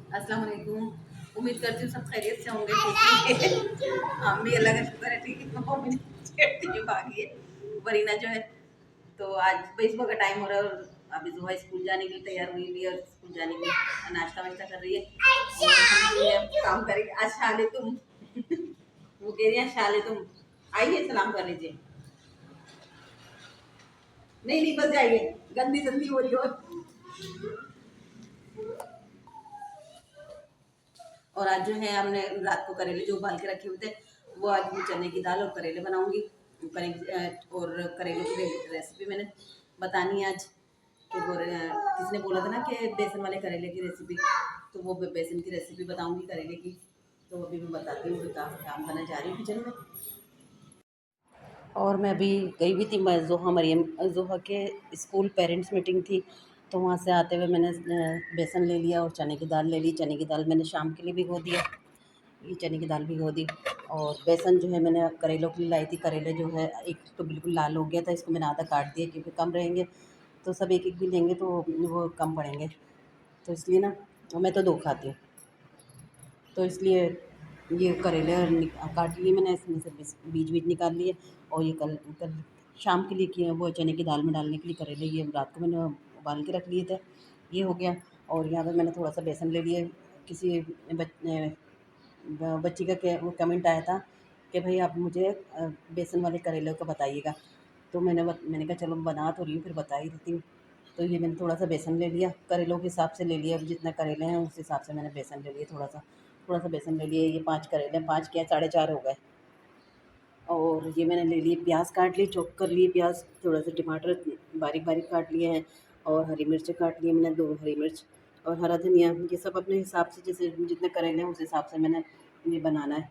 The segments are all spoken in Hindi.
अस्सलाम वालेकुम। उम्मीद करती हूँ सब खैरियत से होंगे, ठीक है। हम भी अल्लाह का शुक्र है, ठीक है। वो मुझे छेड़ती है, भागी है वरीना जो है। तो आज भाई सुबह का टाइम हो रहा है और अभी सुबह स्कूल जाने के लिए तैयार हुई भी है और स्कूल जाने के लिए नाश्ता वाश्ता कर रही है और हम भी अब काम करेंगे। आज शाले तुम वो कह रही है शाले तुम आइए सलाम कर लीजिए। नहीं नहीं बस जाइए, गंदी गंदी हो रही हो। और आज जो है हमने रात को करेले जो उबाल के रखे हुए थे, वो आज मैं चने की दाल और करेले बनाऊंगी। और करेलों की रेसिपी मैंने बतानी है आज कि किसने बोला था ना कि बेसन वाले करेले की रेसिपी, तो वो बेसन की रेसिपी बताऊंगी करेले की। तो अभी मैं बताती हूँ, काम करने जा रही हूँ किचन में। और मैं अभी गई हुई थी, मैं जोहा मरियम जोहा के स्कूल पेरेंट्स मीटिंग थी। तो वहाँ से आते हुए मैंने बेसन ले लिया और चने की दाल ले ली। चने की दाल मैंने शाम के लिए भिगो दिया, ये चने की दाल भिगो दी। और बेसन जो है मैंने करेलों के लिए लाई थी। करेले जो है एक तो बिल्कुल लाल हो गया था, इसको मैंने आधा काट दिया क्योंकि कम रहेंगे, तो सब एक एक भी लेंगे तो वो कम पड़ेंगे। तो इसलिए ना, और मैं तो दो खाती हूँ, तो इसलिए ये करेले काट लिए मैंने, इसमें से बीज बीज निकाल लिए। और ये कल कल शाम के लिए किया, वो चने की दाल में डालने के लिए करेले ये रात को मैंने उबाल के रख लिए थे। ये हो गया। और यहाँ पे मैंने थोड़ा सा बेसन ले लिए। किसी बच्ची का वो कमेंट आया था कि भाई आप मुझे बेसन वाले करेले का बताइएगा। तो मैंने कहा चलो बना तो रही हूँ, फिर बता ही देती हूँ। तो ये मैंने थोड़ा सा बेसन ले लिया, करेलों के हिसाब से ले लिया, जितना करेले हैं उस हिसाब से मैंने बेसन ले लिया। थोड़ा सा बेसन ले लिए। ये 5 करेले, 5 क्या 4.5 हो गए। और ये मैंने ले लिए प्याज, काट लिए, चॉप कर लिए प्याज। थोड़ा सा टमाटर बारीक बारीक काट लिए हैं। और हरी मिर्च काट लिए मैंने, 2 हरी मिर्च। और हरा धनिया, ये सब अपने हिसाब से, जैसे जितने करेले हैं उस हिसाब से मैंने ये बनाना है।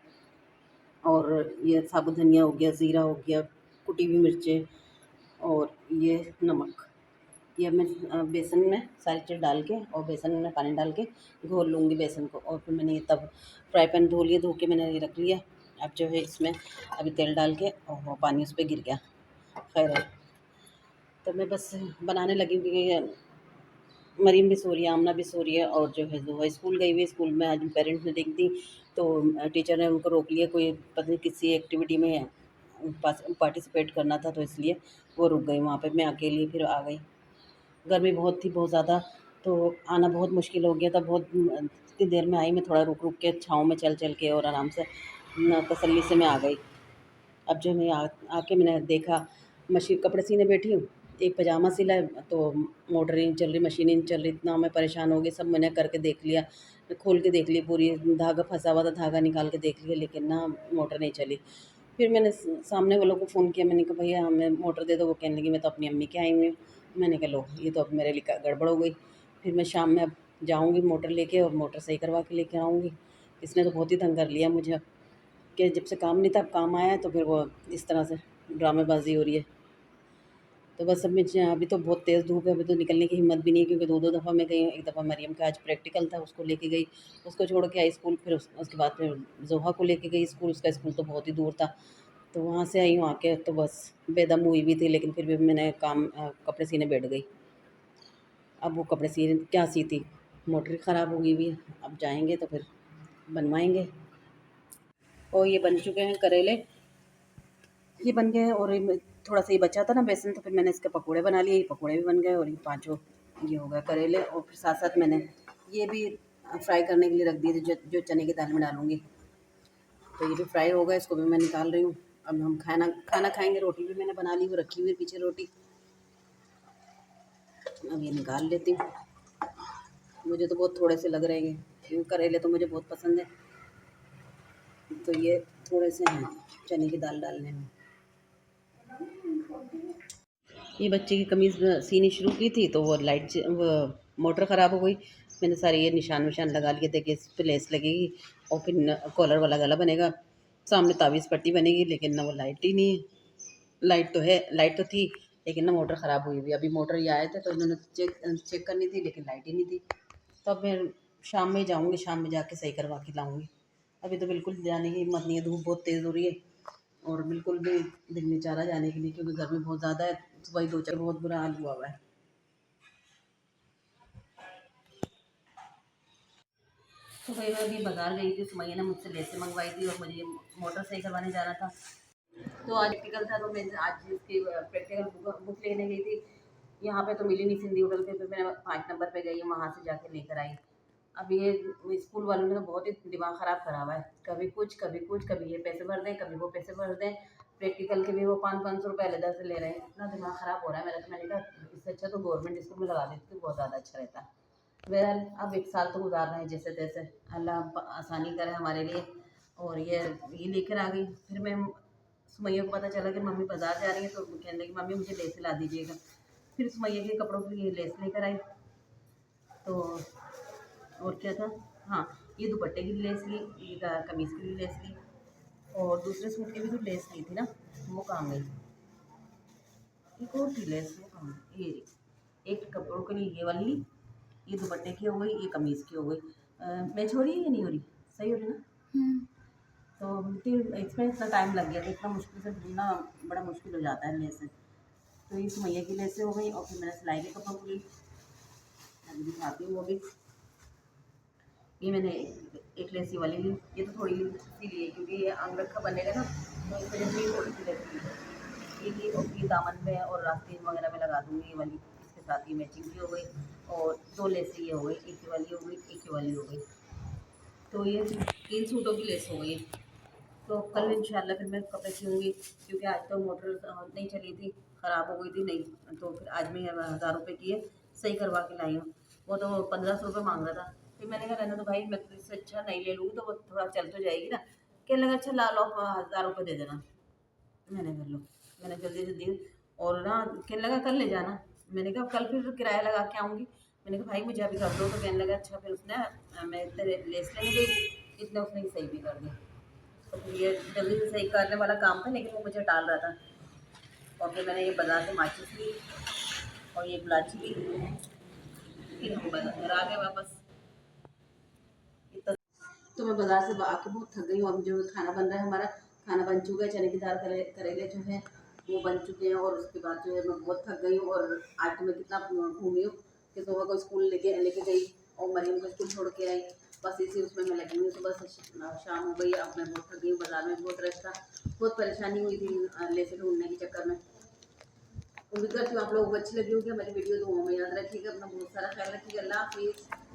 और ये साबुत धनिया हो गया, ज़ीरा हो गया, कुटी हुई मिर्चें, और ये नमक। ये मैं बेसन में सारी चीज़ डाल के और बेसन में पानी डाल के घोल लूँगी बेसन को। और फिर मैंने ये तब फ्राई पैन धो लिया, धो के मैंने ये रख लिया। अब जो है इसमें अभी तेल डाल के, और वो पानी उस पे गिर गया, खैर है। तो मैं बस बनाने लगी क्योंकि मरीम भी सो रही है, आमना भी सो रही है, और जो है वो स्कूल गई हुई है। स्कूल में आज पेरेंट्स मीटिंग थी, तो टीचर ने उनको रोक लिया, कोई पता नहीं किसी एक्टिविटी में पार्टिसिपेट करना था, तो इसलिए वो रुक गई वहाँ पे। मैं अकेली फिर आ गई। गर्मी बहुत थी, बहुत ज़्यादा, तो आना बहुत मुश्किल हो गया था। बहुत इतनी देर में आई मैं, थोड़ा रुक रुक के छाँव में चल चल के, और आराम से तसल्ली से मैं आ गई। अब जो मैं आके मैंने देखा, मशीन कपड़े सीने बैठी हूँ। एक पजामा सिला है, तो मोटर ही नहीं चल रही, मशीन ही नहीं चल रही। इतना मैं परेशान हो गई, सब मैंने करके देख लिया, खोल के देख ली, पूरी धागा फंसा हुआ था, धागा निकाल के देख लिया, लेकिन ना मोटर नहीं चली। फिर मैंने सामने वालों को फ़ोन किया, मैंने कहा भैया हमें मोटर दे दो। वो कहने लगी मैं तो अपनी अम्मी के आई हुई हूँ। मैंने कहा लो, ये तो अब मेरे लिए गड़बड़ हो गई। फिर मैं शाम में अब जाऊँगी मोटर लेके, और मोटर सही करवा के लेके आऊँगी। इसने तो बहुत ही तंग कर लिया मुझे, कि जब से काम नहीं था, अब काम आया है, तो फिर वो इस तरह से ड्रामेबाज़ी हो रही है। तो बस अब अभी तो बहुत तेज़ धूप है, अभी तो निकलने की हिम्मत भी नहीं है, क्योंकि 2-2 दफ़ा मैं गई हूँ। एक दफ़ा मरियम का आज प्रैक्टिकल था, उसको लेके गई, उसको छोड़ के आई स्कूल। फिर उसके बाद फिर ज़ोहा को लेके गई स्कूल, उसका स्कूल तो बहुत ही दूर था। तो वहाँ से आई हूँ आके, तो बस बेदम हुई भी थी, लेकिन फिर भी मैंने कपड़े सीने बैठ गई। अब वो कपड़े क्या सीती, मोटर ख़राब हो गई हुई है। अब जाएँगे तो फिर बनवाएँगे। और ये बन चुके हैं करेले, ये बन गए। और ये थोड़ा सा ही बचा था ना बेसन, तो फिर मैंने इसके पकोड़े बना लिए। ये पकोड़े भी बन गए, और ये पाँचों ये हो गया करेले। और फिर साथ साथ मैंने ये भी फ्राई करने के लिए रख दिए थे, जो चने की दाल में डालूँगी। तो ये भी फ्राई हो गया, इसको भी मैं निकाल रही हूँ। अब हम खाना खाना खाएँगे। रोटी भी मैंने बना ली, वो रखी हुई है पीछे रोटी। अब ये निकाल लेती हूँ। मुझे तो बहुत थोड़े से लग रहे हैं, क्योंकि करेले तो मुझे बहुत पसंद है, तो ये थोड़े से हैं चने की दाल डालने में। ये बच्चे की कमीज़ सीनी शुरू की थी, तो वो वो मोटर ख़राब हो गई। मैंने सारे ये निशान विशान लगा लिए थे कि इस पे लेस लगेगी, और फिर कॉलर वाला गला बनेगा, सामने ताबीज़ पट्टी बनेगी। लेकिन ना वो लाइट ही नहीं है। लाइट तो है, लाइट तो थी, लेकिन ना मोटर ख़राब हुई हुई। अभी मोटर ये आए थे, तो इन्होंने चेक करनी थी, लेकिन लाइट ही नहीं थी। तो अब मैं शाम में जाऊँगी, शाम में जाके सही करवा के लाऊँगी। अभी तो बिल्कुल जाने की हिम्मत नहीं है, धूप बहुत तेज़ हो रही है, और बिल्कुल भी दिल नहीं चाह रहा जाने के लिए, क्योंकि गर्मी बहुत ज़्यादा है। सुबह ही 2 चक्कर बहुत बुरा हाल हुआ है। तो भाई मैं अभी बाज़ार गई थी, सुमैया ने मुझसे लेसें मंगवाई थी और मुझे मोटर सही करवाने जाना था। तो आज प्रैक्टिकल था, तो मैं आज इसकी प्रैक्टिकल बुक लेने गई थी। यहाँ पे तो मिली नहीं सिंधी होटल पे, फिर मैं 5 नंबर पे गई, वहाँ से जाके लेकर आई। अब ये स्कूल वालों ने तो बहुत ही दिमाग ख़राब करा हुआ है, कभी कुछ कभी कुछ, कभी ये पैसे भर दें, कभी वो पैसे भर दें। प्रैक्टिकल के भी वो 500-500 रुपये अलग से ले रहे हैं। इतना दिमाग ख़राब हो रहा है मेरा, तो मैंने कहा इससे अच्छा तो गवर्नमेंट स्कूल में लगा देती तो बहुत ज़्यादा अच्छा रहता। बहरहाल अब 1 साल तो गुज़ार रहे हैं जैसे तैसे, अल्लाह आसानी करे हमारे लिए। और ये लेकर आ गई। फिर मैं सुमैया को पता चला कि मम्मी बाज़ार जा रही है, तो कहने लगी मम्मी मुझे लेस ला दीजिएगा। फिर सुमैया के कपड़ों के लिए लेस लेकर आई। तो और क्या था, हाँ, ये दुपट्टे की लेस ली, ये कमीज़ के लिए लेस ली, और दूसरे सूट की भी जो लेस ली थी ना, वो कहाँ गई? एक और थी लेस, वो कहाँ गई? ये एक कपड़ों के लिए ये वाली ली, ये दुपट्टे की हो गई, ये कमीज़ की हो गई। मैच हो रही है या नहीं हो रही? सही हो रही ना? तो फिर इसमें इतना टाइम लग गया, तो इतना मुश्किल से ढूँढना बड़ा मुश्किल हो जाता है लेसें। तो ये सुमैया की लेसें हो गई, और फिर मैंने सिलाई के कपड़ों को ली। अभी दिखाती हूँ वो भी। ये मैंने एक लेसी वाली ली, ये तो थोड़ी सी ली है क्योंकि ये अंगरखा बनेगा ना, तो इस वजह से ये थोड़ी सी लेसी ली है। ये ली, और ये दामन में और रास्ते वगैरह में लगा दूँगी ये वाली। इसके साथ ये मैचिंग की हो गई, और 2 लेसें ये हो गई, एक ये वाली हो गई, एक ये वाली हो गई। तो ये 3 सूटों की लेस हो गई है। तो कल इंशाल्लाह फिर मैं कपड़े सिलूँगी, क्योंकि आज तो मोटर नहीं चली थी, ख़राब हो गई थी नहीं, तो फिर आज मैं 1000 रुपये की है, सही करवा के लाई हूँ। वो तो 1500 रुपये माँग रहा था। फिर मैंने कहा रहने दो भाई, मैं तो इससे अच्छा नहीं ले लूँगी, तो वो थोड़ा चल तो जाएगी ना। कहने लगा अच्छा ला लो, 1000 रुपये दे देना। मैंने कहा लो, मैंने जल्दी से दी। और ना कहने लगा कल ले जाना। मैंने कहा कल फिर किराया लगा के आऊँगी। मैंने कहा भाई मुझे अभी कर दो, तो कहने लगा अच्छा। फिर उसने मैं इतने लेस लेने गई, इतने उसने ही सही भी कर दी। तो फिर ये जल्दी से सही करने वाला काम था, लेकिन वो मुझे टाल रहा था। और फिर मैंने ये बाज़ार से माचिस ली, और ये गुलाची ली। फिर हम घर आ गए वापस। इतना तो मैं बाज़ार से आके बहुत थक गई हूँ। अब जो खाना बन रहा है हमारा, खाना बन चुका है, चने की दाल करेले जो है वो बन चुके हैं। और उसके बाद जो है मैं बहुत थक गई हूँ। और आज तो मैं कितना घूमी हूँ कि सुबह को स्कूल लेके लेके गई, और मरीम को स्कूल छोड़ के आई। बस इसी उसमें मैं लगी हुई, सुबह से शाम हो गई। अब मैं बहुत थक गई हूँ, बाज़ार में बहुत रश था, बहुत परेशानी हुई थी लेसे ढूंढने के चक्कर में। उम्मीद करती हूँ आप लोगों को अच्छी लगी होगी हमारी वीडियो। तो में याद रखिएगा, अपना बहुत सारा ख्याल रखिएगा। अल्लाह हाफिज़।